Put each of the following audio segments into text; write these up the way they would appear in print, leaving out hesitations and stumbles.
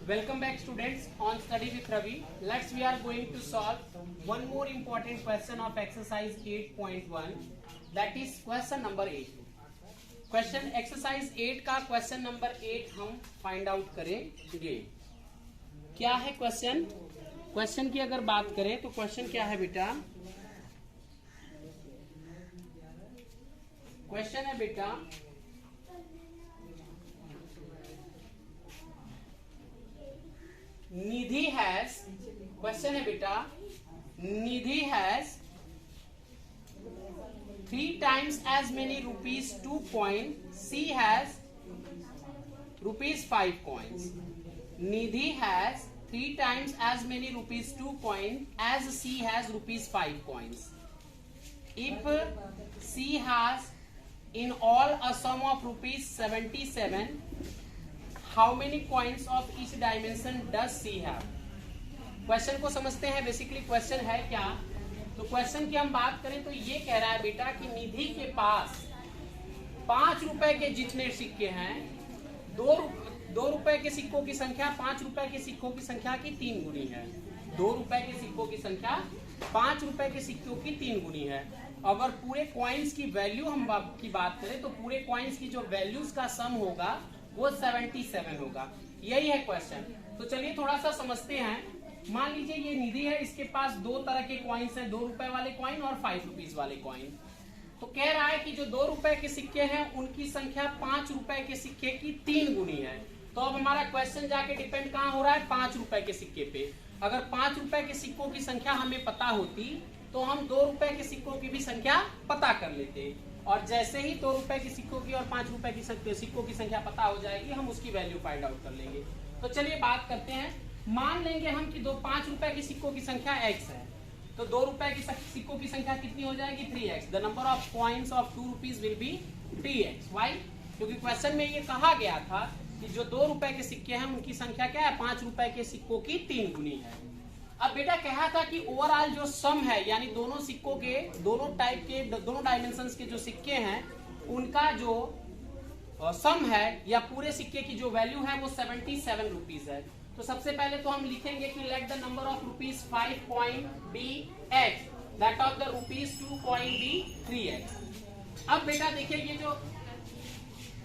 Welcome back students on Study with Ravi. We are going to solve one more important question of exercise 8.1, that is question number 8. Question exercise 8 का question number 8 हम find out करेंगे. क्या है question? Question की अगर बात करें तो question क्या है बेटा? Question है बेटा, निधि हैज, क्वेश्चन है बेटा, निधि has 3 times as many rupees 2 coins, C has rupees 5 coins. Nidhi has 3 times as many rupees 2 coins as C has rupees 5 coins. If C has in all a sum of rupees 77, how many coins of each dimension does C have? Question को समझते हैं. Basically question है क्या, तो question की हम बात करें तो ये कह रहा है बेटा कि निधि के पास 5 रुपए के जितने सिक्के हैं, 2 रुपए के सिक्कों की संख्या 5 रुपए के सिक्कों की संख्या की 3 गुनी है. 2 रुपए के सिक्कों की संख्या 5 रुपए के सिक्कों की 3 गुनी है. अगर पूरे कॉइन्स की वैल्यू हम की बात करें तो पूरे कॉइन्स की जो वैल्यूज का सम होगा वो 77 होगा. यही है क्वेश्चन. तो चलिए थोड़ा सा समझते हैं. मान लीजिए ये निधि है, इसके पास 2 तरह के कॉइन्स हैं, 2 रुपए वाले कॉइन और 5 रुपीज वाले कॉइन. तो कह रहा है कि जो 2 रुपए के सिक्के हैं उनकी संख्या 5 रुपए के सिक्के की 3 गुनी है. तो अब हमारा क्वेश्चन जाके डिपेंड कहाँ हो रहा है, 5 रुपए के सिक्के पे. अगर 5 रुपए के सिक्कों की संख्या हमें पता होती तो हम 2 रुपए के सिक्कों की भी संख्या पता कर लेते, और जैसे ही 2 रुपए के सिक्कों की और 5 रुपए की सिक्कों की संख्या पता हो जाएगी, हम उसकी वैल्यू फाइंड आउट कर लेंगे. तो चलिए बात करते हैं. मान लेंगे हम कि 5 रुपए के सिक्कों की संख्या x है, तो 2 रुपए की सिक्कों की संख्या कितनी हो जाएगी, 3x. The number of coins of 2 rupees will be 3x. Why? क्योंकि क्वेश्चन में ये कहा गया था कि जो 2 रुपए के सिक्के हैं उनकी संख्या क्या है, 5 रुपए के सिक्कों की 3 गुनी है. अब बेटा कहा था कि ओवरऑल जो सम है, यानी दोनों सिक्कों के, दोनों टाइप के, दोनों डायमेंशंस के जो सिक्के हैं उनका जो सम है या पूरे सिक्के की जो वैल्यू है वो 77 रुपीज है. तो सबसे पहले तो हम लिखेंगे कि let the number of rupees 5 coin be x, that of the rupees 2 coin be 3x. अब बेटा देखिए, ये जो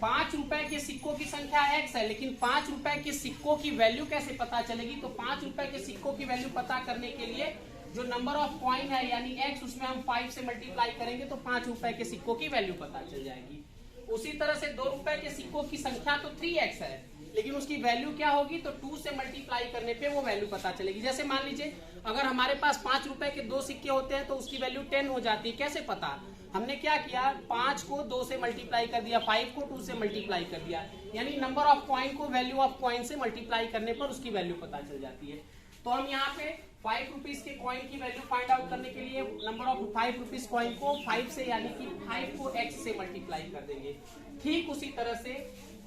5 रुपए के सिक्कों की संख्या x है, लेकिन 5 रुपए के सिक्कों की वैल्यू कैसे पता चलेगी. तो 5 रुपए के सिक्कों की वैल्यू पता करने के लिए जो नंबर ऑफ कॉइन है यानी x, उसमें हम 5 से मल्टीप्लाई करेंगे तो 5 रुपए के सिक्कों की वैल्यू पता चल जाएगी. उसी तरह से 2 रुपए के सिक्कों की संख्या तो 3x है, लेकिन उसकी वैल्यू क्या होगी, तो 2 से मल्टीप्लाई करने पे वो वैल्यू पता चलेगी. जैसे मान लीजिए अगर हमारे पास 5 रुपए के 2 सिक्के होते हैं तो उसकी वैल्यू 10 हो जाती है. कैसे पता, हमने क्या किया, 5 को 2 से मल्टीप्लाई कर दिया, 5 को 2 से मल्टीप्लाई कर दिया, यानी नंबर ऑफ कॉइन को वैल्यू ऑफ कॉइन से मल्टीप्लाई करने पर उसकी वैल्यू पता चल जाती है. तो हम यहाँ पे 5 रुपीज के कॉइन की वैल्यू फाइंड आउट करने के लिए नंबर ऑफ 5 रुपीज कॉइन को 5 से, यानी कि 5 को x से मल्टीप्लाई कर देंगे. ठीक उसी तरह से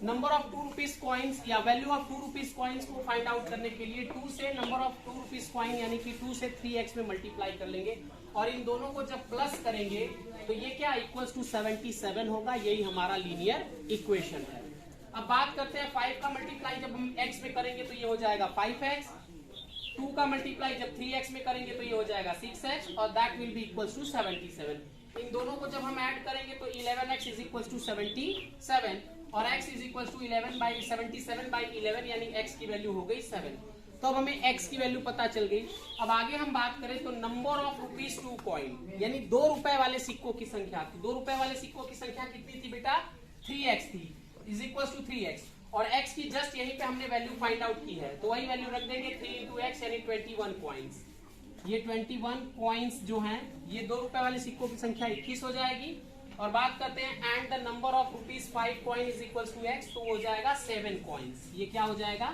नंबर ऑफ 2 रुपीज कॉइन्स या वैल्यू ऑफ 2 रुपीज कॉइन्स को फाइंड आउट करने के लिए 2 से नंबर ऑफ 2 रुपीज कॉइन यानी कि 2 से 3x में मल्टीप्लाई कर लेंगे, और इन दोनों को जब प्लस करेंगे तो ये क्या इक्वल्स टू 77 होगा. यही हमारा लीनियर इक्वेशन है. अब बात करते हैं 5 का मल्टीप्लाई जब हम x में करेंगे तो ये हो जाएगा 5x. 2 का मल्टीप्लाई जब 3x में करेंगे तो ये हो जाएगा 6x, और that will be equals to 77. इन दोनों को जब हम ऐड करेंगे तो 11x इज इक्वल्स टू 77 और x इज इक्वल्स टू 77/11, यानी x की वैल्यू हो गई 7. तो अब हमें x की वैल्यू पता चल गई. अब आगे हम बात करें तो नंबर ऑफ रुपीज 2 कॉइन, यानी 2 रुपए वाले सिक्कों की संख्या. 2 रुपए वाले सिक्कों की संख्या कितनी थी बेटा, 3x थी, इज इक्वल्स टू 3x, और x की जस्ट यहीं पे हमने वैल्यू फाइंड आउट की है, तो वही वैल्यू रख देंगे 3 into x, यानी 21 कॉइन्स. ये 21 कॉइन्स जो हैं ये 2 रुपए वाले सिक्कों की संख्या 21 हो जाएगी. और बात करते हैं and the number of rupees 5 coin is equals to x, तो हो जाएगा 7 कॉइन्स. ये क्या हो जाएगा,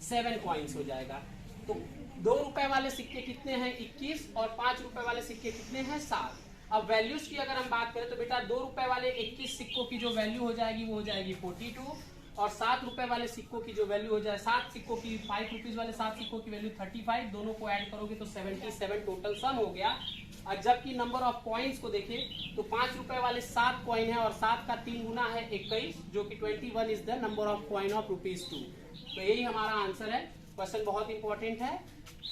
7 कॉइन्स हो जाएगा. तो 2 रुपए वाले सिक्के कितने हैं, 21, और 5 रुपए वाले सिक्के कितने हैं, 7. अब वैल्यूज की अगर हम बात करें तो बेटा 2 रुपए वाले 21 सिक्कों की जो वैल्यू हो जाएगी वो हो जाएगी 42, और 7 रुपए वाले सिक्कों की जो वैल्यू हो जाए, 7 सिक्कों की, 5 रुपीज वाले 7 सिक्कों की वैल्यू 35. दोनों को ऐड करोगे तो 77 टोटल सम हो गया. और जबकि नंबर ऑफ कॉइन्स को देखें तो 5 रुपए वाले 7 कॉइन है, और 7 का 3 गुना है 21, जो कि 21 is the number of coin of rupees 2. तो यही हमारा आंसर है. क्वेश्चन बहुत इंपॉर्टेंट है,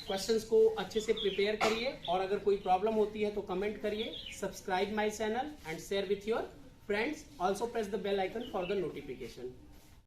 क्वेश्चंस को अच्छे से प्रिपेयर करिए और अगर कोई प्रॉब्लम होती है तो कमेंट करिए, subscribe my channel and share with your friends. Also press the bell icon for the notification.